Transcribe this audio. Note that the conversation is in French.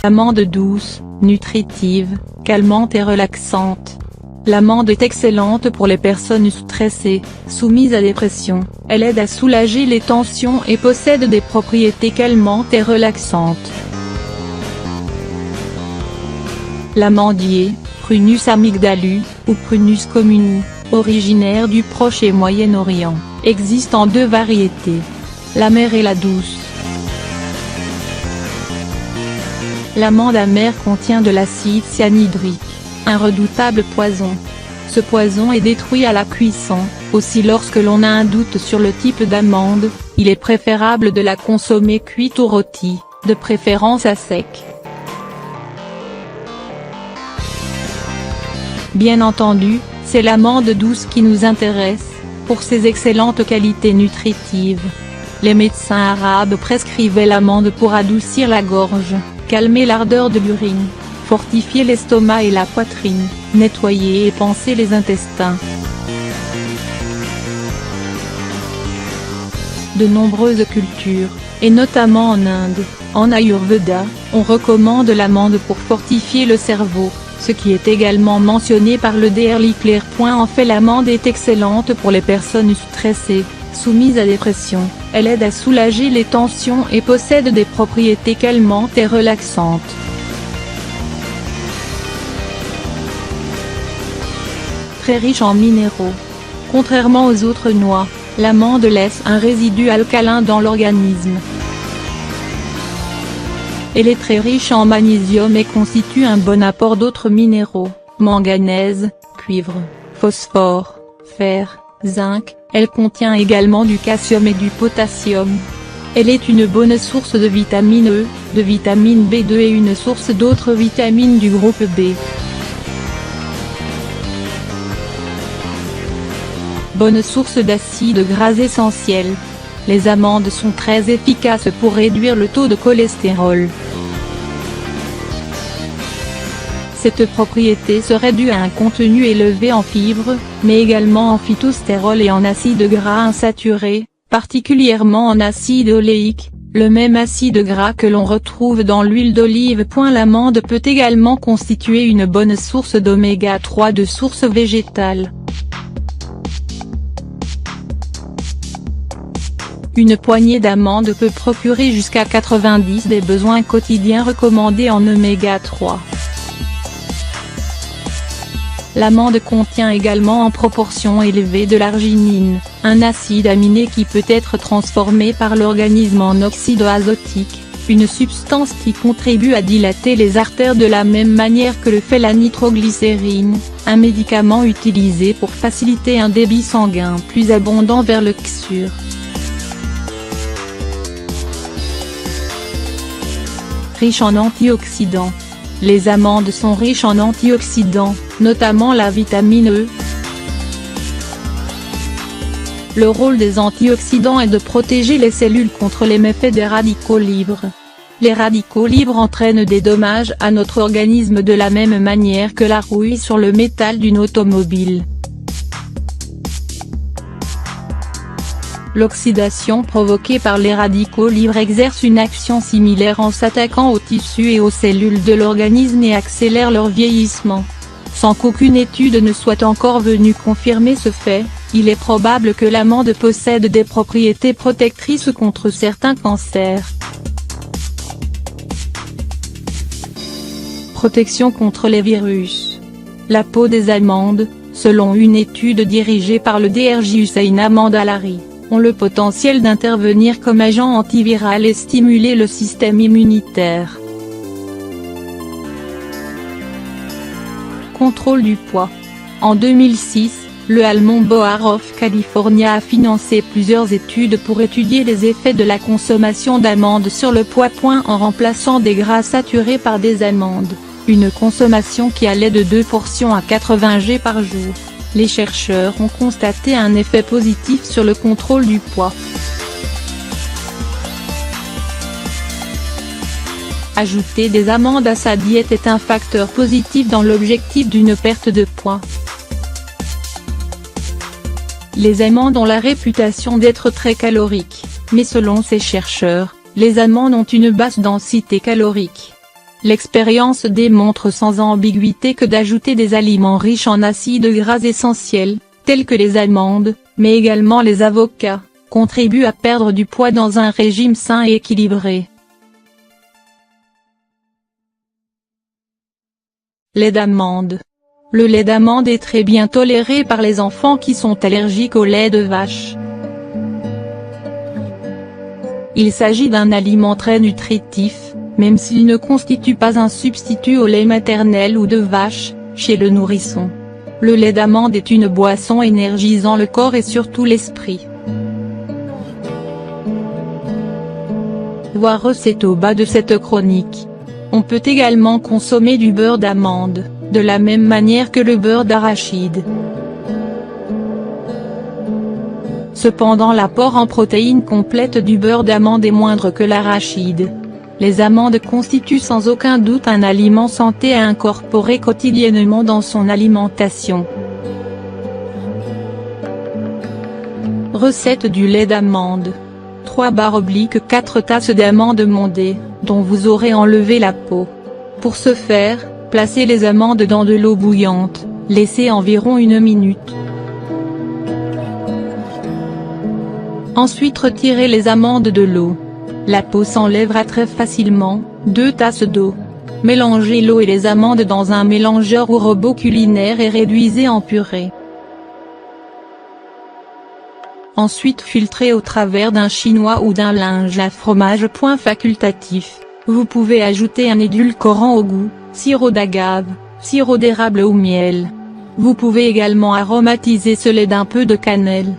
L'amande douce, nutritive, calmante et relaxante. L'amande est excellente pour les personnes stressées, soumises à dépression. Elle aide à soulager les tensions et possède des propriétés calmantes et relaxantes. L'amandier, Prunus amygdalus, ou Prunus communis, originaire du Proche et Moyen-Orient, existe en deux variétés. L'amère et la douce. L'amande amère contient de l'acide cyanhydrique, un redoutable poison. Ce poison est détruit à la cuisson. Aussi lorsque l'on a un doute sur le type d'amande, il est préférable de la consommer cuite ou rôtie, de préférence à sec. Bien entendu, c'est l'amande douce qui nous intéresse, pour ses excellentes qualités nutritives. Les médecins arabes prescrivaient l'amande pour adoucir la gorge, calmer l'ardeur de l'urine, fortifier l'estomac et la poitrine, nettoyer et panser les intestins. De nombreuses cultures, et notamment en Inde, en Ayurveda, on recommande l'amande pour fortifier le cerveau, ce qui est également mentionné par le Dr Leclerc. En fait, l'amande est excellente pour les personnes stressées, soumises à dépression. Elle aide à soulager les tensions et possède des propriétés calmantes et relaxantes. Très riche en minéraux. Contrairement aux autres noix, l'amande laisse un résidu alcalin dans l'organisme. Elle est très riche en magnésium et constitue un bon apport d'autres minéraux, manganèse, cuivre, phosphore, fer, zinc. Elle contient également du calcium et du potassium. Elle est une bonne source de vitamine E, de vitamine B2 et une source d'autres vitamines du groupe B. Bonne source d'acides gras essentiels. Les amandes sont très efficaces pour réduire le taux de cholestérol. Cette propriété serait due à un contenu élevé en fibres, mais également en phytostérol et en acides gras insaturés, particulièrement en acide oléique, le même acide gras que l'on retrouve dans l'huile d'olive. L'amande peut également constituer une bonne source d'oméga 3 de source végétale. Une poignée d'amandes peut procurer jusqu'à 90 des besoins quotidiens recommandés en oméga 3. L'amande contient également en proportion élevée de l'arginine, un acide aminé qui peut être transformé par l'organisme en oxyde azotique, une substance qui contribue à dilater les artères de la même manière que le fait la nitroglycérine, un médicament utilisé pour faciliter un débit sanguin plus abondant vers le kxur. Riche en antioxydants. Les amandes sont riches en antioxydants, notamment la vitamine E. Le rôle des antioxydants est de protéger les cellules contre les méfaits des radicaux libres. Les radicaux libres entraînent des dommages à notre organisme de la même manière que la rouille sur le métal d'une automobile. L'oxydation provoquée par les radicaux libres exerce une action similaire en s'attaquant aux tissus et aux cellules de l'organisme et accélère leur vieillissement. Sans qu'aucune étude ne soit encore venue confirmer ce fait, il est probable que l'amande possède des propriétés protectrices contre certains cancers. Protection contre les virus. La peau des amandes, selon une étude dirigée par le Dr Hussein Ahmad Alari, ont le potentiel d'intervenir comme agent antiviral et stimuler le système immunitaire. Contrôle du poids. En 2006, le Allemand Boar of California a financé plusieurs études pour étudier les effets de la consommation d'amandes sur le poids. En remplaçant des gras saturés par des amandes, une consommation qui allait de 2 portions à 80 g par jour. Les chercheurs ont constaté un effet positif sur le contrôle du poids. Ajouter des amandes à sa diète est un facteur positif dans l'objectif d'une perte de poids. Les amandes ont la réputation d'être très caloriques, mais selon ces chercheurs, les amandes ont une basse densité calorique. L'expérience démontre sans ambiguïté que d'ajouter des aliments riches en acides gras essentiels, tels que les amandes, mais également les avocats, contribue à perdre du poids dans un régime sain et équilibré. Lait d'amande. Le lait d'amande est très bien toléré par les enfants qui sont allergiques au lait de vache. Il s'agit d'un aliment très nutritif, même s'il ne constitue pas un substitut au lait maternel ou de vache, chez le nourrisson. Le lait d'amande est une boisson énergisant le corps et surtout l'esprit. Voir recette au bas de cette chronique. On peut également consommer du beurre d'amande, de la même manière que le beurre d'arachide. Cependant l'apport en protéines complètes du beurre d'amande est moindre que l'arachide. Les amandes constituent sans aucun doute un aliment santé à incorporer quotidiennement dans son alimentation. Recette du lait d'amande. 3/4 tasses d'amandes mondées, dont vous aurez enlevé la peau. Pour ce faire, placez les amandes dans de l'eau bouillante, laissez environ 1 minute. Ensuite retirez les amandes de l'eau. La peau s'enlèvera très facilement. 2 tasses d'eau. Mélangez l'eau et les amandes dans un mélangeur ou robot culinaire et réduisez en purée. Ensuite filtrez au travers d'un chinois ou d'un linge à fromage. Facultatif. Vous pouvez ajouter un édulcorant au goût, sirop d'agave, sirop d'érable ou miel. Vous pouvez également aromatiser ce lait d'un peu de cannelle.